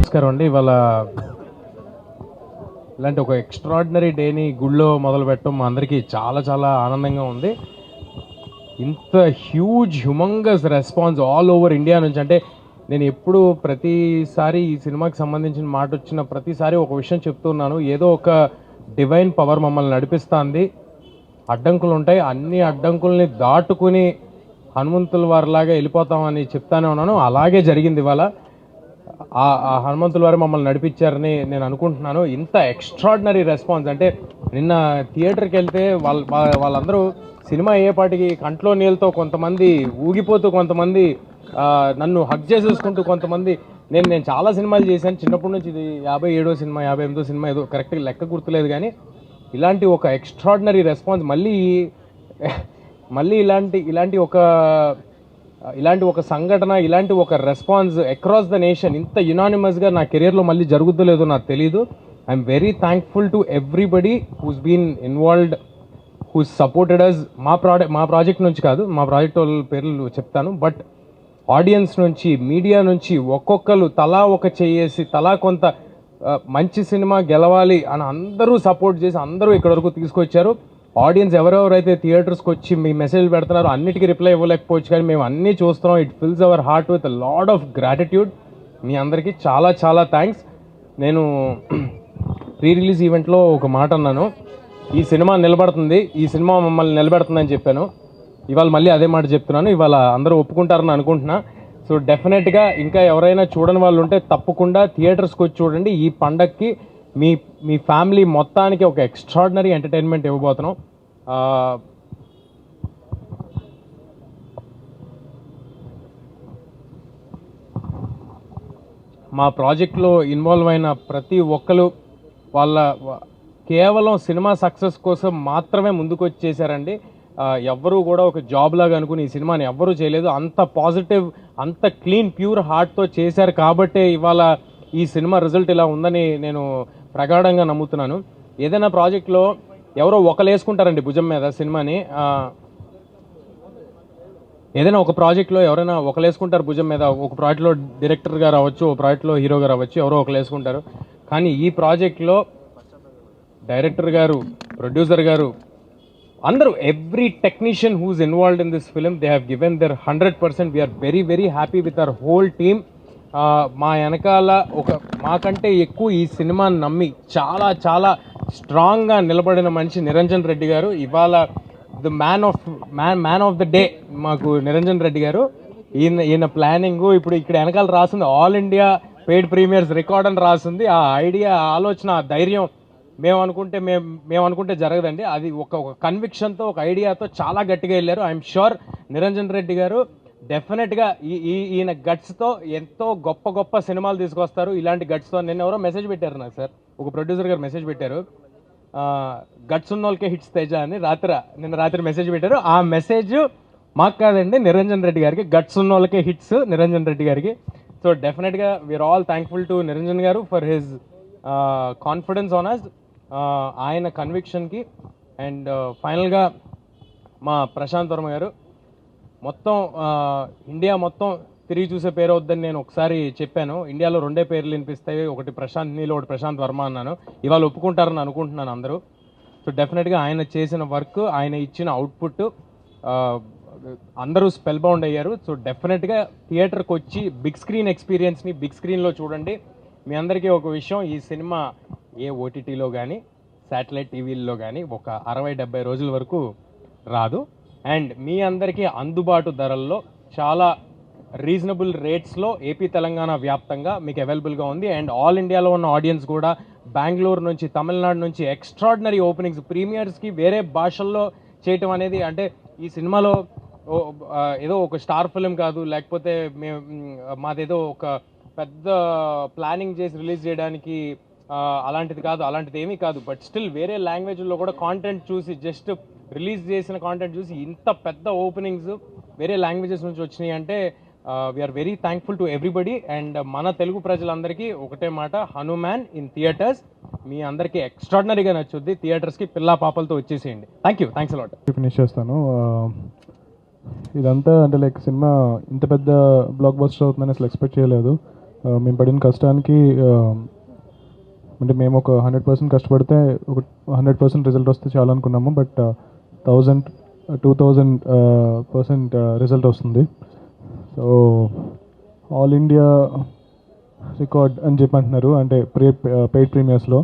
నమస్కారం అండి. ఇవాళ ఇలాంటి ఒక ఎక్స్ట్రాడినరీ డేని గుళ్ళో మొదలు పెట్టడం మా అందరికీ చాలా చాలా ఆనందంగా ఉంది. ఇంత humongous response all over India నుంచి, అంటే నేను ఎప్పుడు ప్రతిసారి ఈ సినిమాకి సంబంధించిన మాట వచ్చిన ప్రతిసారి ఒక విషయం చెప్తున్నాను, ఏదో ఒక డివైన్ పవర్ మమ్మల్ని నడిపిస్తుంది. అడ్డంకులు ఉంటాయి, అన్ని అడ్డంకుల్ని దాటుకుని హనుమంతుల వారిలాగా వెళ్ళిపోతామని చెప్తానే ఉన్నాను. అలాగే జరిగింది. ఇవాళ ఆ హనుమంతుల వారు మమ్మల్ని నడిపించారని నేను అనుకుంటున్నాను. ఇంత ఎక్స్ట్రాడినరీ రెస్పాన్స్, అంటే నిన్న థియేటర్కి వెళ్తే వాళ్ళందరూ సినిమా అయ్యేపాటికి కంట్లో నీళ్ళతో కొంతమంది ఊగిపోతూ, కొంతమంది నన్ను హగ్ చేసేసుకుంటూ, కొంతమంది నేను చాలా సినిమాలు చేశాను చిన్నప్పటి నుంచి. ఇది 57వ సినిమా 58వ సినిమా ఏదో కరెక్ట్గా లెక్క గుర్తులేదు, కానీ ఇలాంటి ఒక ఎక్స్ట్రాడినరీ రెస్పాన్స్ మళ్ళీ ఇలాంటి ఒక సంఘటన, ఇలాంటి ఒక రెస్పాన్స్ అక్రాస్ ద నేషన్ ఇంత యునానిమస్గా నా కెరియర్లో మళ్ళీ జరుగుతుందో నాకు తెలీదు. I'm very thankful to everybody who's been involved, who's supported us. మా ప్రాజెక్ట్ నుంచి కాదు, మా ప్రాజెక్ట్ వాళ్ళ పేర్లు చెప్తాను, బట్ ఆడియన్స్ నుంచి, మీడియా నుంచి ఒక్కొక్కరు తలా ఒక చేసి, తలా కొంత మంచి సినిమా గెలవాలి అని అందరూ సపోర్ట్ చేసి అందరూ ఇక్కడ వరకు తీసుకొచ్చారు. ఆడియన్స్ ఎవరెవరైతే థియేటర్స్కి వచ్చి మీ మెసేజ్ పెడుతున్నారో అన్నిటికీ రిప్లై ఇవ్వలేకపోవచ్చు, కానీ మేము అన్నీ చూస్తున్నాం. It fills our heart with lot of gratitude. మీ అందరికీ చాలా చాలా థ్యాంక్స్. నేను ప్రీ రిలీజ్ ఈవెంట్లో ఒక మాట అన్నాను, ఈ సినిమా నిలబడుతుంది, ఈ సినిమా మమ్మల్ని నిలబెడుతుందని చెప్పాను. ఇవాళ మళ్ళీ అదే మాట చెప్తున్నాను. ఇవాళ అందరూ ఒప్పుకుంటారని అనుకుంటున్నా. సో డెఫినెట్గా ఇంకా ఎవరైనా చూడని వాళ్ళు ఉంటే తప్పకుండా థియేటర్స్కి వచ్చి చూడండి. ఈ పండగకి మీ ఫ్యామిలీ మొత్తానికి ఒక ఎక్స్ట్రాడినరీ ఎంటర్టైన్మెంట్ ఇవ్వబోతున్నాం. మా ప్రాజెక్ట్లో ఇన్వాల్వ్ అయిన ప్రతి ఒక్కరు కేవలం సినిమా సక్సెస్ కోసం మాత్రమే ముందుకు వచ్చి చేశారండి. ఎవ్వరూ కూడా ఒక జాబ్ లాగా అనుకుని ఈ సినిమాని ఎవ్వరూ చేయలేదు. అంత పాజిటివ్, అంత క్లీన్, ప్యూర్ హార్ట్తో చేశారు కాబట్టే ఇవాళ ఈ సినిమా రిజల్ట్ ఇలా ఉందని నేను ప్రగాఢంగా నమ్ముతున్నాను. ఏదైనా ప్రాజెక్ట్లో ఎవరో ఒకరు వేసుకుంటారండి భుజం మీద సినిమాని. ఏదైనా ఒక ప్రాజెక్ట్లో ఎవరైనా ఒకరు వేసుకుంటారు భుజం మీద. ఒక ప్రాజెక్ట్లో డైరెక్టర్ గారు అవ్వచ్చు, ఒక ప్రాజెక్ట్లో హీరో గారు అవ్వచ్చు, ఎవరో ఒకరు వేసుకుంటారు. కానీ ఈ ప్రాజెక్ట్లో డైరెక్టర్ గారు, ప్రొడ్యూసర్ గారు, అందరూ, every technician who's involved in this film, they have given their 100%. We're very very happy with our whole team. మా వెనకాల మాకంటే ఎక్కువ ఈ సినిమాని నమ్మి చాలా చాలా స్ట్రాంగ్గా నిలబడిన మనిషి నిరంజన్ రెడ్డి గారు. ఇవాళ the man of the day మాకు నిరంజన్ రెడ్డి గారు. ఈయన ప్లానింగ్, ఇప్పుడు ఇక్కడ వెనకాల రాసింది all India paid premieres record అని రాసింది. ఆ ఐడియా, ఆలోచన, ఆ ధైర్యం మేము అనుకుంటే జరగదండి. అది ఒక కన్విక్షన్తో, ఒక ఐడియాతో చాలా గట్టిగా వెళ్ళారు. ఐఎమ్ షూర్ నిరంజన్ రెడ్డి గారు డెఫినెట్గా ఈయన గట్స్తో ఎంతో గొప్ప గొప్ప సినిమాలు తీసుకొస్తారు. ఇలాంటి గట్స్తో నిన్న ఎవరో మెసేజ్ పెట్టారు నాకు, సార్, ఒక ప్రొడ్యూసర్ గారు మెసేజ్ పెట్టారు, గట్స్ ఉన్న వాళ్ళకే హిట్స్ తేజ అని నిన్న రాత్రి మెసేజ్ పెట్టారు. ఆ మెసేజ్ మాకు కాదండి, నిరంజన్ రెడ్డి గారికి. గట్స్ ఉన్న వాళ్ళకే హిట్స్ నిరంజన్ రెడ్డి గారికి. సో డెఫినెట్గా we are all thankful to Niranjan garu for his confidence on us, ఆయన కన్విక్షన్కి. అండ్ ఫైనల్గా మా ప్రశాంత్ వర్మ గారు, మొత్తం ఇండియా మొత్తం తిరిగి చూసే పేరు వద్దని నేను ఒకసారి చెప్పాను. ఇండియాలో 2 పేర్లు వినిపిస్తాయి, ఒకటి ప్రశాంత్ నీల్, ఒకటి ప్రశాంత్ వర్మ అన్నాను. ఇవాళ ఒప్పుకుంటారని అనుకుంటున్నాను అందరూ. సో డెఫినెట్గా ఆయన చేసిన వర్క్, ఆయన ఇచ్చిన అవుట్పుట్ అందరూ స్పెల్ బౌండ్ అయ్యారు. సో డెఫినెట్గా థియేటర్కి వచ్చి బిగ్ స్క్రీన్ ఎక్స్పీరియన్స్ని బిగ్ స్క్రీన్లో చూడండి. మీ అందరికీ ఒక విషయం, ఈ సినిమా ఏ ఓటీటీలో కానీ శాటిలైట్ టీవీల్లో కానీ ఒక 60-70 రోజుల వరకు రాదు. అండ్ మీ అందరికీ అందుబాటు ధరల్లో, చాలా రీజనబుల్ రేట్స్లో ఏపీ తెలంగాణ వ్యాప్తంగా మీకు అవైలబుల్గా ఉంది. అండ్ ఆల్ ఇండియాలో ఉన్న ఆడియన్స్ కూడా, బెంగళూరు నుంచి, తమిళనాడు నుంచి ఎక్స్ట్రాడినరీ ఓపెనింగ్స్, ప్రీమియర్స్కి వేరే భాషల్లో చేయటం అనేది, అంటే ఈ సినిమాలో ఏదో ఒక స్టార్ ఫిలిం కాదు, లేకపోతే మాదేదో ఒక పెద్ద ప్లానింగ్ చేసి రిలీజ్ చేయడానికి అలాంటిది కాదు, అలాంటిది ఏమీ కాదు. బట్ స్టిల్ వేరే లాంగ్వేజ్లో కూడా కాంటెంట్ చూసి, జస్ట్ రిలీజ్ చేసిన కాంటెంట్ చూసి ఇంత పెద్ద ఓపెనింగ్స్ వేరే లాంగ్వేజెస్ నుంచి వచ్చినాయి అంటే we're very thankful to everybody. And మన తెలుగు ప్రజలందరికీ ఒకటే మాట, హనుమాన్ ఇన్ థియేటర్స్. మీ అందరికీ ఎక్స్ట్రాడినరీగా నచ్చుద్ది. థియేటర్స్కి పిల్లా పాపలతో వచ్చేసేయండి. Thanks a lot. ఫినిష్ చేస్తాను. ఇదంతా అంటే లైక్ సినిమా ఇంత పెద్ద బ్లాక్ బస్టర్ అవుతుందని అసలు ఎక్స్పెక్ట్ చేయలేదు. మేము పడిన కష్టానికి అంటే మేము ఒక 100% కష్టపడితే ఒక 100% రిజల్ట్ వస్తే చాలా అనుకున్నాము. బట్ 2000% రిజల్ట్ వస్తుంది. సో ఆల్ ఇండియా రికార్డ్ అని చెప్పి అంటున్నారు, అంటే పెయిడ్ ప్రీమియర్స్లో.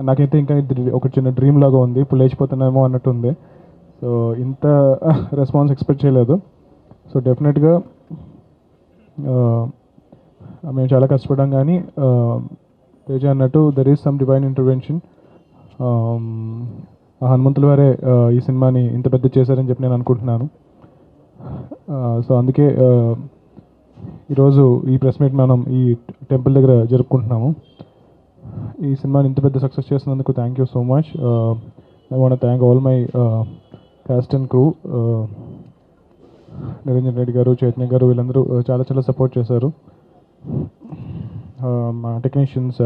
నాకైతే ఇంకా ఇది ఒక చిన్న డ్రీమ్ లాగా ఉంది, ఇప్పుడు లేచిపోతున్నామో అన్నట్టు ఉంది. సో ఇంత రెస్పాన్స్ ఎక్స్పెక్ట్ చేయలేదు. సో డెఫినెట్గా మేము చాలా కష్టపడ్డాం, కానీ తేజ అన్నట్టు there is some divine intervention. హనుమంతుల వారే ఈ సినిమాని ఇంత పెద్ద చేశారని చెప్పి నేను అనుకుంటున్నాను. సో అందుకే ఈరోజు ఈ ప్రెస్ మీట్ మనం ఈ టెంపుల్ దగ్గర జరుపుకుంటున్నాము. ఈ సినిమాని ఇంత పెద్ద సక్సెస్ చేసినందుకు thank you so much. I want thank all my caste and crew. Niranjan Reddy గారు, చైతన్య గారు, వీళ్ళందరూ చాలా సపోర్ట్ చేశారు. మా టెక్నీషియన్స్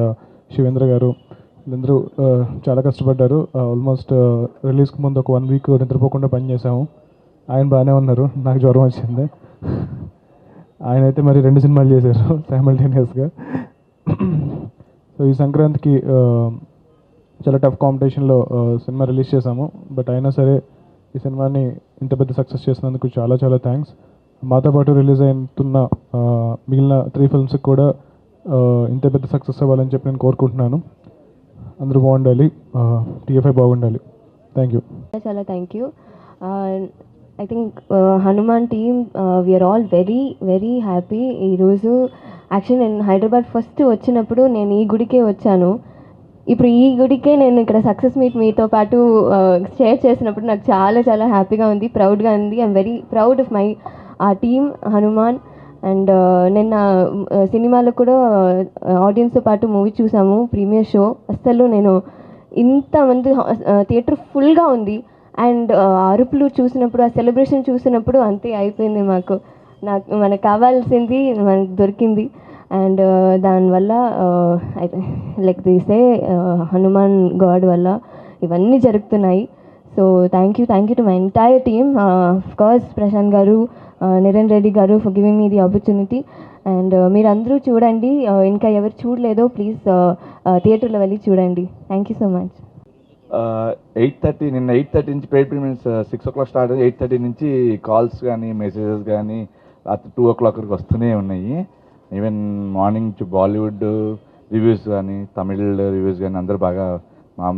శివేంద్ర గారు, వీళ్ళందరూ చాలా కష్టపడ్డారు. ఆల్మోస్ట్ రిలీజ్కి ముందు ఒక 1 వీక్ నిద్రపోకుండా పనిచేసాము. ఆయన బాగానే ఉన్నారు, నాకు జ్వరం వచ్చింది. ఆయన అయితే మరి 2 సినిమాలు చేశారు సైమల్టేనియస్గా. సో ఈ సంక్రాంతికి చాలా టఫ్ కాంపిటీషన్లో సినిమా రిలీజ్ చేశాము. బట్ అయినా సరే ఈ సినిమాని ఇంత పెద్ద సక్సెస్ చేసినందుకు చాలా థ్యాంక్స్. మాతో పాటు రిలీజ్ అవుతున్న మిగిలిన 3 ఫిల్మ్స్కి కూడా ఇంత పెద్ద సక్సెస్ అవ్వాలని చెప్పి నేను కోరుకుంటున్నాను. అందరూ బాగుండాలి, TFI బాగుండాలి. Thank you. చాలా thank you. I think Hanuman team we are all very happy. ఈరోజు యాక్చువల్లీ నేను హైదరాబాద్ ఫస్ట్ వచ్చినప్పుడు నేను ఈ గుడికే వచ్చాను. ఇప్పుడు ఈ గుడికే నేను ఇక్కడ సక్సెస్ మీట్ మీతో పాటు షేర్ చేసినప్పుడు నాకు చాలా హ్యాపీగా ఉంది, ప్రౌడ్గా ఉంది. I'm very proud of my team Hanuman. And నిన్న సినిమాలో కూడా ఆడియన్స్తో పాటు మూవీ చూసాము, ప్రీమియర్ షో. అస్సలు నేను ఇంతమంది థియేటర్ ఫుల్గా ఉంది. అండ్ అరుపులు చూసినప్పుడు, ఆ సెలబ్రేషన్ చూసినప్పుడు అంతే అయిపోయింది. మనకు కావాల్సింది మనకు దొరికింది. అండ్ దానివల్ల లైక్ తీసే హనుమాన్ గాడ్ వల్ల ఇవన్నీ జరుగుతున్నాయి. So thank you to my entire team. Of course Prashanth గారు, నిరణ్ రెడ్డి గారు for giving me the opportunity. And మీరందరూ చూడండి, ఇంకా ఎవరు చూడలేదో ప్లీజ్ థియేటర్లో వెళ్ళి చూడండి. Thank you so much. 8:30 నిన్న 8:30 నుంచి పెయిడ్ ప్రీమియర్స్ 6 o'clock స్టార్ట్ అయ్యి 8:30 నుంచి కాల్స్ కానీ మెసేజెస్ కానీ రాత్రి 2 o'clock వరకు వస్తూనే ఉన్నాయి. ఈవెన్ మార్నింగ్ బాలీవుడ్ రివ్యూస్ కానీ తమిళ్ రివ్యూస్ కానీ అందరూ బాగా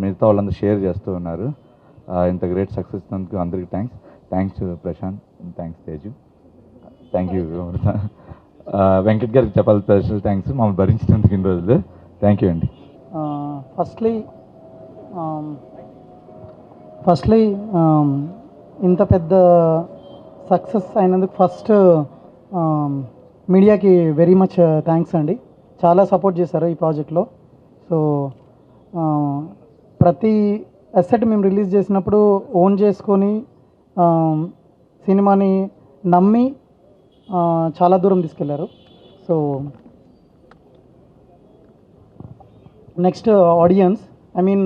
మిగతా వాళ్ళందరూ షేర్ చేస్తూ ఉన్నారు. ఇంత గ్రేట్ సక్సెస్ ఇచ్చినందుకు అందరికీ thanks Prashanth, thanks Teju, thank you. Venkat గారికి చెప్పాలి స్పెషల్ థ్యాంక్స్ మమ్మల్ని భరించినందుకు ఇన్ని రోజులు. థ్యాంక్ యూ అండి. ఫస్ట్లీ ఇంత పెద్ద సక్సెస్ అయినందుకు ఫస్ట్ మీడియాకి వెరీ మచ్ థ్యాంక్స్ అండి. చాలా సపోర్ట్ చేశారు ఈ ప్రాజెక్ట్లో. సో ప్రతి అసెట్ మేము రిలీజ్ చేసినప్పుడు ఓన్ చేసుకొని సినిమాని నమ్మి చాలా దూరం తీసుకెళ్లారు. So next audience, I mean,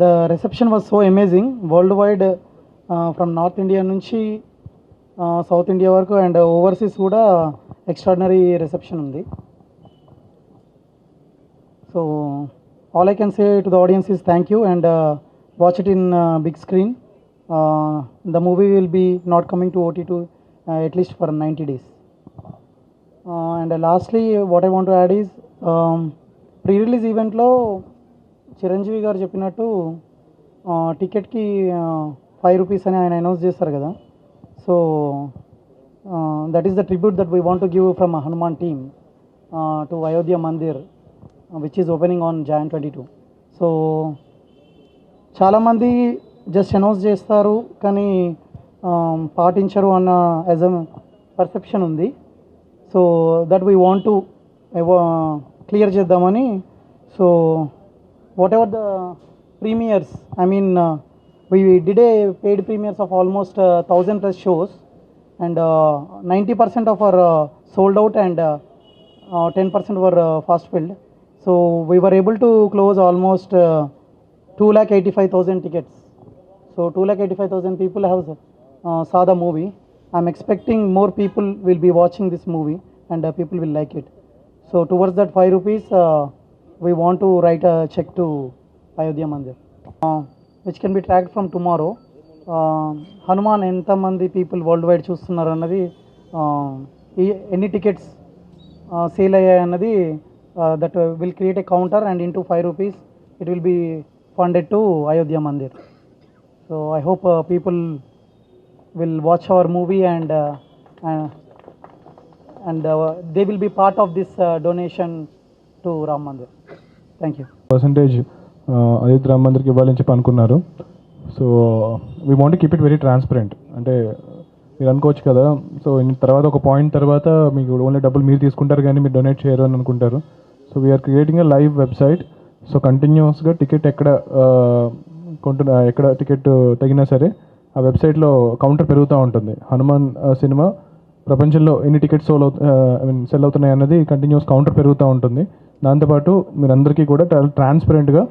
the reception was so amazing worldwide, from North India నుంచి South India వరకు అండ్ ఓవర్సీస్ కూడా ఎక్స్ట్రాడినరీ రిసెప్షన్ ఉంది. So all I can say to the audience is thank you and watch it in big screen. The movie will be not coming to OTT at least for 90 days. And lastly what I want to add is pre-release ఈవెంట్లో చిరంజీవి గారు చెప్పినట్టు టికెట్కి 5 rupees అని ఆయన announce చేస్తారు కదా. So that is the tribute that we want to give from Hanuman team to Ayodhya Mandir which is opening on Jan 22. So చాలామంది just announce చేస్తారు కానీ పాటించరు అన్న యాజ్ అ పర్సెప్షన్ ఉంది. So that we want to clear చేద్దామని. So whatever the premieres, I mean we did a paid premieres of almost 1,000 plus shows and 90% of our sold out and 10% were fast filled. So we were able to close almost 2,85,000 tickets. So 2,85,000 people have saw the movie. I'm expecting more people will be watching this movie and people will like it. So towards that 5 rupees, we want to write a check to Ayodhya Mandir, which can be tracked from tomorrow. Hanuman ఎంతమంది people world wide చూస్తున్నారు అన్నది, ఎన్ని tickets sale అయ్యాయి అన్నది, that will create a counter, and into 5 rupees it will be funded to Ayodhya Mandir. So I hope people will watch our movie and they will be part of this donation to Ram Mandir. Thank you. Percentage Ayodhya Rama మందిర్కి ఇవ్వాలని చెప్పి అనుకున్నారు. So we want keep it very transparent. అంటే మీరు అనుకోవచ్చు కదా, so తర్వాత ఒక పాయింట్ తర్వాత మీకు ఓన్లీ డబ్బులు మీరు తీసుకుంటారు కానీ మీరు డొనేట్ చేయరు అని అనుకుంటారు. So we're creating a live website. So కంటిన్యూస్గా టికెట్ ఎక్కడ టికెట్ తగినా సరే ఆ వెబ్సైట్లో కౌంటర్ పెరుగుతూ ఉంటుంది. హనుమాన్ సినిమా ప్రపంచంలో ఎన్ని టికెట్స్ సెల్ అవుతున్నాయి అన్నది కంటిన్యూస్ కౌంటర్ పెరుగుతూ ఉంటుంది. దాంతోపాటు మీరందరికీ కూడా ట్రాన్స్పరెంట్గా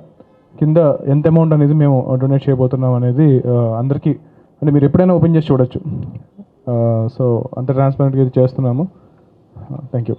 కింద ఎంత అమౌంట్ అనేది మేము డొనేట్ చేయబోతున్నాం అనేది అందరికీ, అంటే మీరు ఎప్పుడైనా ఓపెన్ చేసి చూడొచ్చు. సో అంత ట్రాన్స్పరెంట్గా ఇది చేస్తున్నాము. Thank you.